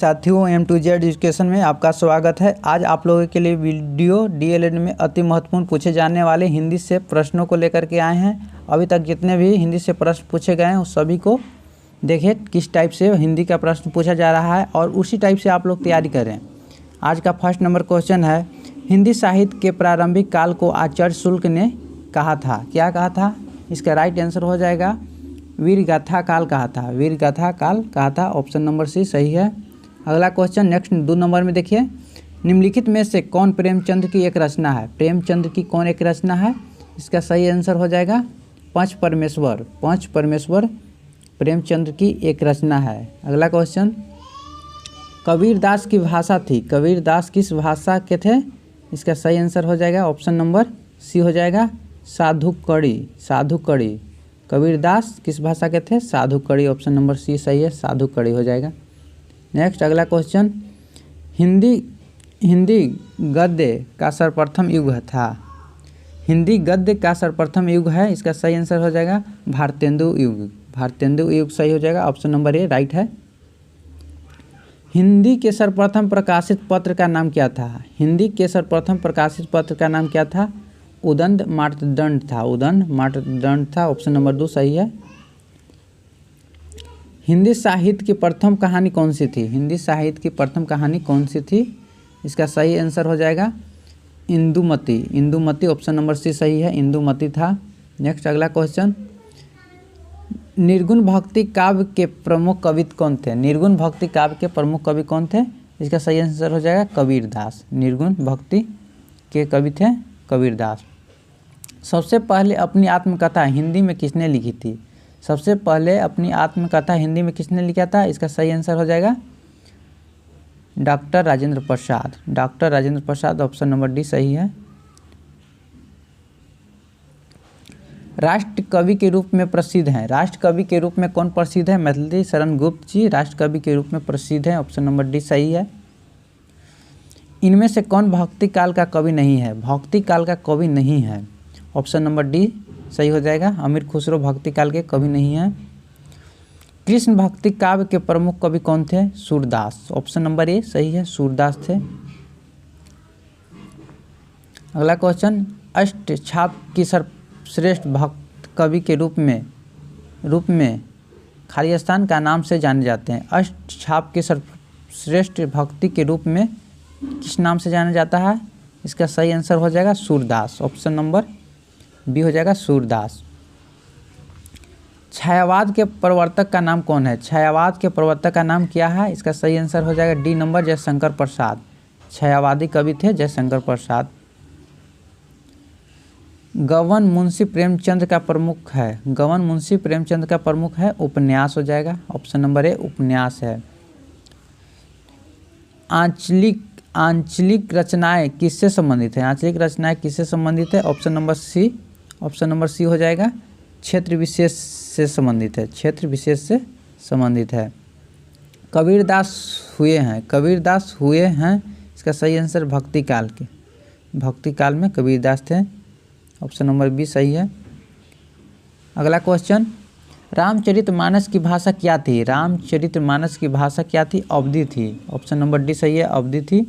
साथियों M2Z education में आपका स्वागत है। आज आप लोगों के लिए वीडियो डीएलएड में अति महत्वपूर्ण पूछे जाने वाले हिंदी से प्रश्नों को लेकर के आए हैं। अभी तक जितने भी हिंदी से प्रश्न पूछे गए हैं उस सभी को देखें किस टाइप से हिंदी का प्रश्न पूछा जा रहा है और उसी टाइप से आप लोग तैयारी करें। आज का फर्स्ट नंबर क्वेश्चन है, हिंदी साहित्य के प्रारंभिक काल को आचार्य शुक्ल ने कहा था। क्या कहा था? इसका राइट आंसर हो जाएगा वीरगाथा काल कहा था। वीरगाथा काल कहा था। ऑप्शन नंबर सी सही है। अगला क्वेश्चन नेक्स्ट 2 नंबर में देखिए, निम्नलिखित में से कौन प्रेमचंद की एक रचना है? प्रेमचंद की कौन एक रचना है? इसका सही आंसर हो जाएगा पंच परमेश्वर। पंच परमेश्वर प्रेमचंद की एक रचना है। अगला क्वेश्चन, कबीरदास की भाषा थी। कबीरदास किस भाषा के थे? इसका सही आंसर हो जाएगा ऑप्शन नंबर सी हो जाएगा साधुकड़ी। साधुकड़ी। कबीरदास किस भाषा के थे? साधुकड़ी। ऑप्शन नंबर सी सही है, साधुकड़ी हो जाएगा। नेक्स्ट अगला क्वेश्चन, हिंदी गद्य का सर्वप्रथम युग था। हिंदी गद्य का सर्वप्रथम युग है। इसका सही आंसर हो जाएगा भारतेंदु युग। भारतेंदु युग सही हो जाएगा। ऑप्शन नंबर ए राइट है। हिंदी के सर्वप्रथम प्रकाशित पत्र का नाम क्या था? हिंदी के सर्वप्रथम प्रकाशित पत्र का नाम क्या था? उदंड मार्तंड था। उदंड मार्तंड था। ऑप्शन नंबर 2 सही है। हिंदी साहित्य की प्रथम कहानी कौन सी थी? हिंदी साहित्य की प्रथम कहानी कौन सी थी? इसका सही आंसर हो जाएगा Indumati. Indumati. Option number C सही है, इंदुमती था। नेक्स्ट अगला क्वेश्चन, निर्गुण भक्ति काव्य के प्रमुख कवि कौन थे? निर्गुण भक्ति काव्य के प्रमुख कवि कौन थे? इसका सही आंसर हो जाएगा कबीरदास। निर्गुण भक्ति के कवि थे कबीरदास। सबसे पहले अपनी आत्मकथा हिंदी में किसने लिखी थी? सबसे पहले अपनी आत्मकथा हिंदी में किसने लिखा था? इसका सही आंसर हो जाएगा doctor Rajendra Prasad. Doctor Rajendra Prasad. Option number D सही है। राष्ट्र कवि के रूप में प्रसिद्ध हैं। राष्ट्र कवि के रूप में कौन प्रसिद्ध है? मैथिली शरण गुप्त जी राष्ट्र कवि के रूप में प्रसिद्ध हैं। ऑप्शन नंबर डी सही है। इनमें से कौन भक्ति काल का कवि नहीं है? भक्ति काल का कवि नहीं है। ऑप्शन नंबर डी सही हो जाएगा। अमीर खुसरो भक्ति काल के कवि नहीं हैं। कृष्ण भक्ति काव्य के प्रमुख कवि कौन थे? सूरदास। ऑप्शन नंबर ए सही है, सूरदास थे। अगला क्वेश्चन, अष्टछाप की सर्वश्रेष्ठ भक्त कवि के रूप में खाली स्थान का नाम से जाने जाते हैं। अष्टछाप की सर्वश्रेष्ठ भक्ति के रूप में किस नाम से जाना जाता है? इसका सही आंसर हो जाएगा सूरदास। ऑप्शन नंबर बी हो जाएगा सूरदास। छायावाद के प्रवर्तक का नाम कौन है? छायावाद के प्रवर्तक का नाम क्या है? इसका सही आंसर हो जाएगा डी नंबर जयशंकर प्रसाद। छायावादी कवि थे जयशंकर प्रसाद। गवन मुंशी प्रेमचंद का प्रमुख है। गवन मुंशी प्रेमचंद का प्रमुख है उपन्यास हो जाएगा। ऑप्शन नंबर ए उपन्यास है। आंचलिक रचनाएं किससे संबंधित है? आंचलिक रचनाएं किससे संबंधित है? ऑप्शन नंबर सी हो जाएगा क्षेत्र विशेष से संबंधित है। क्षेत्र विशेष से संबंधित है। कबीरदास हुए हैं। कबीरदास हुए हैं। इसका सही आंसर भक्ति काल के। भक्ति काल में कबीरदास थे। ऑप्शन नंबर बी सही है। अगला क्वेश्चन, रामचरितमानस की भाषा क्या थी? रामचरितमानस की भाषा क्या थी? अवधी थी। ऑप्शन नंबर डी सही है, अवधी थी।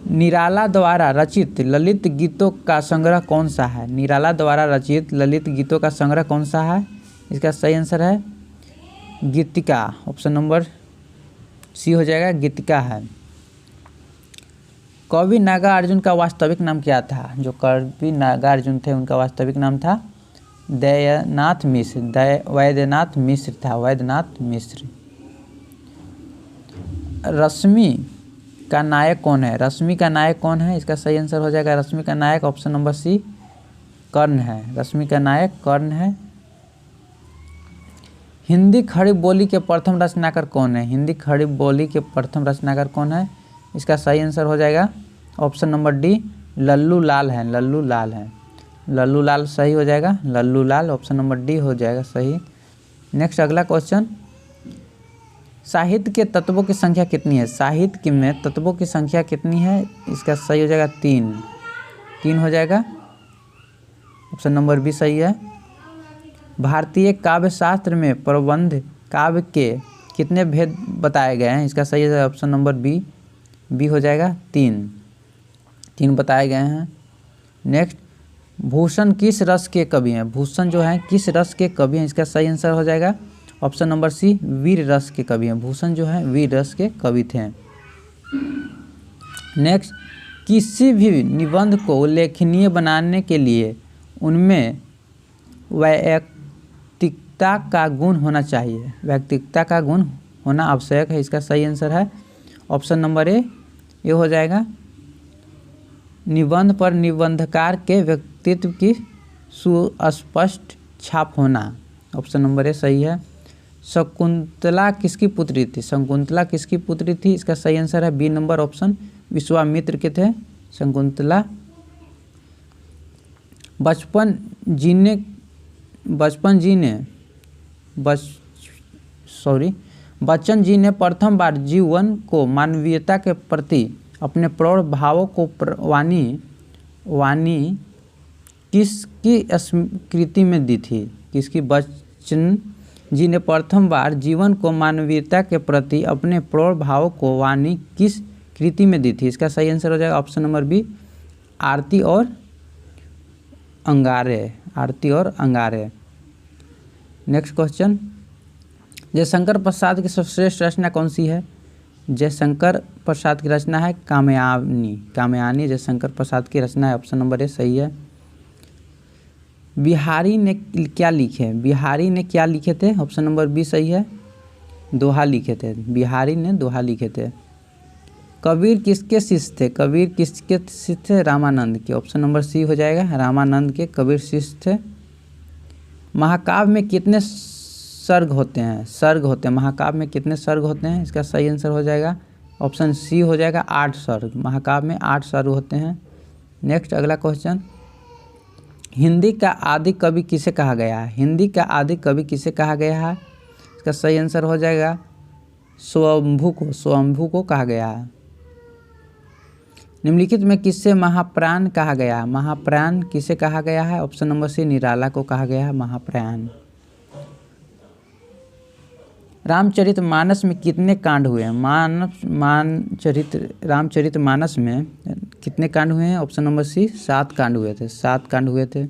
निराला द्वारा रचित ललित गीतों का संग्रह कौन सा है? निराला द्वारा रचित ललित गीतों का संग्रह कौन सा है? इसका सही आंसर है गीतिका। ऑप्शन नंबर सी हो जाएगा, गीतिका है। कवि नागार्जुन का वास्तविक नाम क्या था? जो कवि नागार्जुन थे उनका वास्तविक नाम था वैद्यनाथ मिश्र। वैद्यनाथ मिश्र था। वैद्यनाथ मिश्र। रश्मि का नायक कौन है? रश्मि का नायक कौन है? इसका सही आंसर हो जाएगा रश्मि का नायक ऑप्शन नंबर सी कर्ण है। रश्मि का नायक कर्ण है। हिंदी खड़ी बोली के प्रथम रचनाकार कौन है? हिंदी खड़ी बोली के प्रथम रचनाकार कौन है? इसका सही आंसर हो जाएगा ऑप्शन नंबर डी लल्लू लाल है। लल्लू लाल है। लल्लू लाल सही हो जाएगा। लल्लू लाल। ऑप्शन नंबर डी हो जाएगा सही। नेक्स्ट अगला क्वेश्चन, साहित्य के तत्वों की संख्या कितनी है? साहित्य में तत्वों की संख्या कितनी है? इसका सही हो जाएगा 3 हो जाएगा। ऑप्शन नंबर बी सही है। भारतीय काव्य शास्त्र में प्रबंध काव्य के कितने भेद बताए गए हैं? इसका सही है ऑप्शन नंबर बी हो जाएगा 3 बताए गए हैं। नेक्स्ट, भूषण किस रस के कवि हैं? भूषण जो है किस रस के कवि हैं? इसका सही आंसर हो जाएगा ऑप्शन नंबर सी, वीर रस के कवि हैं। भूषण जो है वीर रस के कवि थे। नेक्स्ट, किसी भी निबंध को उल्लेखनीय बनाने के लिए उनमें वैयक्तिकता का गुण होना चाहिए। वैयक्तिकता का गुण होना आवश्यक है। इसका सही आंसर है ऑप्शन नंबर ए, ये हो जाएगा। निबंध पर निबंधकार के व्यक्तित्व की सुस्पष्ट छाप होना, ऑप्शन नंबर ए सही है। शकुंतला किसकी पुत्री थी? शकुंतला किसकी पुत्री थी? इसका सही आंसर है बी नंबर ऑप्शन, विश्वामित्र के थे शकुंतला। बच्चन जी ने प्रथम बार जीवन को मानवीयता के प्रति अपने प्रौढ़ भावों को वाणी किसकी स्मृति में दी थी? किसकी? बच्चन जी ने प्रथम बार जीवन को मानवीयता के प्रति अपने प्रौढ़ भावों को वाणी किस कृति में दी थी? इसका सही आंसर हो जाएगा ऑप्शन नंबर बी, आरती और अंगारे। नेक्स्ट क्वेश्चन, जयशंकर प्रसाद की सर्वश्रेष्ठ रचना कौन सी है? जयशंकर प्रसाद की रचना है कामयानी जयशंकर प्रसाद की रचना है, ऑप्शन नंबर ए सही है। बिहारी ने क्या लिखे थे? ऑप्शन नंबर बी सही है, दोहा लिखे थे। बिहारी ने दोहा लिखे थे। कबीर किसके शिष्य थे? रामानंद के, ऑप्शन नंबर सी हो जाएगा, रामानंद के कबीर शिष्य थे। महाकाव्य में कितने सर्ग होते हैं? महाकाव्य में कितने सर्ग होते हैं? इसका सही आंसर हो जाएगा ऑप्शन सी हो जाएगा, 8 सर्ग। महाकाव्य में 8 सर्ग होते हैं। नेक्स्ट अगला क्वेश्चन, हिंदी का आदि कवि किसे कहा गया है? इसका सही आंसर हो जाएगा स्वयंभू को कहा गया है। निम्नलिखित में किससे महाप्राण कहा गया है? महाप्राण किसे कहा गया है? ऑप्शन नंबर सी, निराला को कहा गया है महाप्राण। रामचरितमानस में कितने कांड हुए हैं? रामचरितमानस में कितने कांड हुए हैं? ऑप्शन नंबर सी, 7 कांड हुए थे।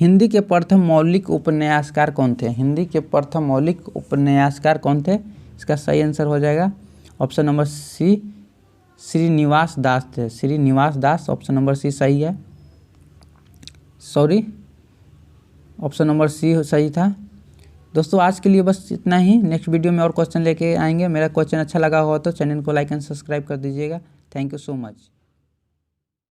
हिंदी के प्रथम मौलिक उपन्यासकार कौन थे? इसका सही आंसर हो जाएगा ऑप्शन नंबर सी, श्रीनिवास दास थे। ऑप्शन नंबर सी सही है, ऑप्शन नंबर सी सही था। दोस्तों आज के लिए बस इतना ही। नेक्स्ट वीडियो में और क्वेश्चन लेके आएंगे। मेरा क्वेश्चन अच्छा लगा हो तो चैनल को लाइक एंड सब्सक्राइब कर दीजिएगा। Thank you so much.